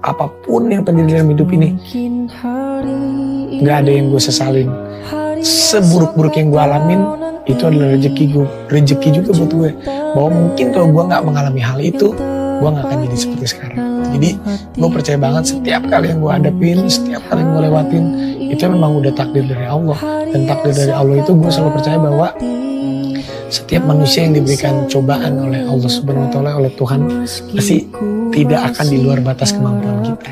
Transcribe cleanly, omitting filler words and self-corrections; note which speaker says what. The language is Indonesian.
Speaker 1: apapun yang terjadi dalam hidup ini, gak ada yang gue sesalin. Seburuk-buruk yang gue alamin, itu adalah rezeki juga buat gue. Bahwa mungkin kalau gue gak mengalami hal itu, gue gak akan jadi seperti sekarang. Jadi gue percaya banget setiap kali yang gue hadapin, setiap kali yang gue lewatin, itu memang udah takdir dari Allah. Dan takdir dari Allah itu gue selalu percaya bahwa setiap manusia yang diberikan cobaan oleh Allah Subhanahu wa Ta'ala, oleh Tuhan, pasti tidak akan di luar batas kemampuan kita.